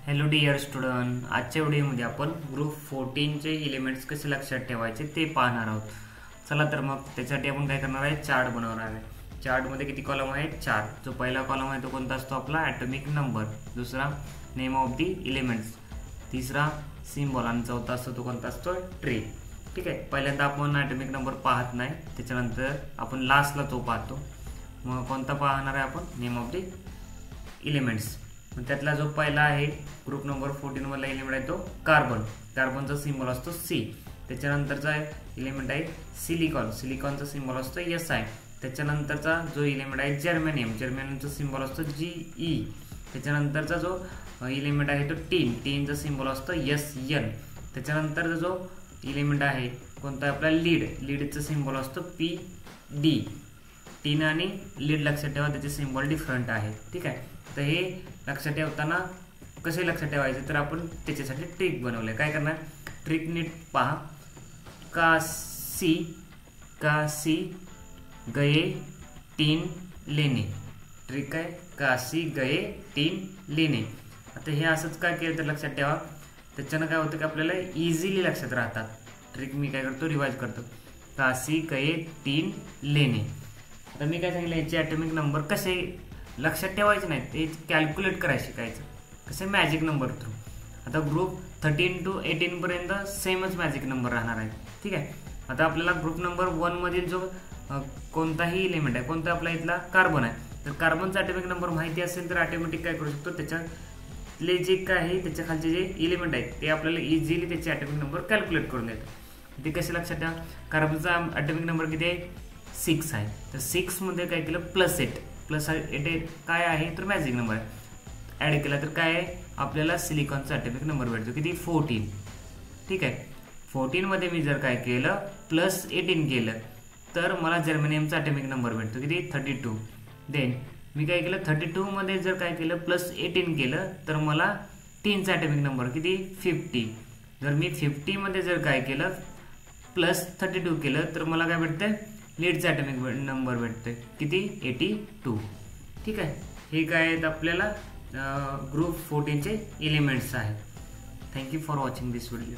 Hello dear student, आजच्या व्हिडिओमध्ये आपण ग्रुप 14 चे एलिमेंट्स कसे लक्षात ठेवायचे ते पाहणार आहोत. चला तर मग त्यासाठी आपण काय करणार आहे, चार्ट बनवणार आहे. चार्टमध्ये किती कॉलम आहेत? 4. जो पहिला कॉलम आहे तो कोणता असतो आपला? Atomic number. दुसरा नेम ऑफ दी एलिमेंट्स. तिसरा सिम्बॉल. आणि चौथा असतो तो कोणता असतो? ट्री. ठीक आहे. पहिल्यांदा आपण ॲटॉमिक नंबर पाहत नाही, त्याच्यानंतर आपण लास्टला तो पाहतो. मग कोणता पाहणार आहे आपण? Name of the elements. त्यातला जो पहिला आहे ग्रुप नंबर 14 मधला एलिमेंट आहे तो कार्बन. कार्बनचा सिम्बॉल असतो सी. त्याच्यानंतरचा एलिमेंट आहे सिलिकॉन. सिलिकॉनचा सिम्बॉल असतो एस आय. त्याच्यानंतरचा जो एलिमेंट आहे जर्मेनियम. जर्मेनियमचा सिम्बॉल असतो जी ई. त्याच्यानंतरचा जो एलिमेंट आहे तो टीन. टीनचा सिम्बॉल असतो एस एन. त्याच्यानंतरचा जो एलिमेंट आहे कोणता आपला? लीड. लीडचा सिम्बॉल असतो पी डी. टीन आणि लीड लक्षात ठेवा, त्याचे सिम्बॉल डिफरंट आहे. ठीक आहे. तर हे लक्षात ठेवताना कसे लक्षात ठेवायचे तर आपण त्याच्यासाठी ट्रिक बनवले. काय करणार? ट्रिक नीट पहा. काशी गए तीन लेणे. ट्रिक आहे काशी गए तीन लेणे. आता हे असंच काय केलं तर लक्षात ठेवा, त्याच्यानं काय होतं की आपल्याला इझिली लक्षात राहतात. ट्रिक मी काय करतो, रिवाइज करतो. काशी गए तीन लेणे. आता मी काय सांगितलं, याचे ॲटॉमिक नंबर कसे लक्षात ठेवायचे नाहीत, ते कॅल्क्युलेट करायला शिकायचं. कसे? Magic number through. आता ग्रुप 13 to 18 पर्यंत सेमच मॅजिक नंबर राहणार आहे. ठीक आहे. आता आपल्याला ग्रुप नंबर 1 मधील जो कोणताही एलिमेंट आहे, कोणता आपला इथला कार्बन आहे, तर कार्बनचा ॲटॉमिक नंबर माहिती असेल तर ऑटोमॅटिक काय करू शकतो, त्याच्यातले जे काय आहे त्याच्या खालचे जे एलिमेंट आहेत ते आपल्याला इझिली त्याचे ॲटॉमिक नंबर कॅल्क्युलेट करून देतात. ते कसे लक्षात ठेवा? कार्बनचा ॲटॉमिक नंबर किती आहे? 6 आहे. तर 6 मध्ये काय केलं? +8. +8 काय आहे तर मॅजिक नंबर आहे. ॲड केला तर काय आहे आपल्याला? सिलिकॉनचा ॲटॉमिक नंबर भेटतो. किती? 14. ठीक आहे. 14 मध्ये मी जर काय केलं +18 केलं तर मला जर्मेनियमचा ॲटॉमिक नंबर भेटतो. किती? 32. देन मी काय केलं 32 मध्ये जर काय केलं +18 केलं तर मला टीनचा ॲटॉमिक नंबर किती? 50. जर मी 50 मध्ये जर काय केलं +32 केलं तर मला काय भेटतं? लीडचा ॲटॉमिक नंबर भेटतोय. किती? 82. ठीक आहे. हे काय आहेत आपल्याला ग्रुप 14 चे एलिमेंट्स आहेत. Thank you for watching this video.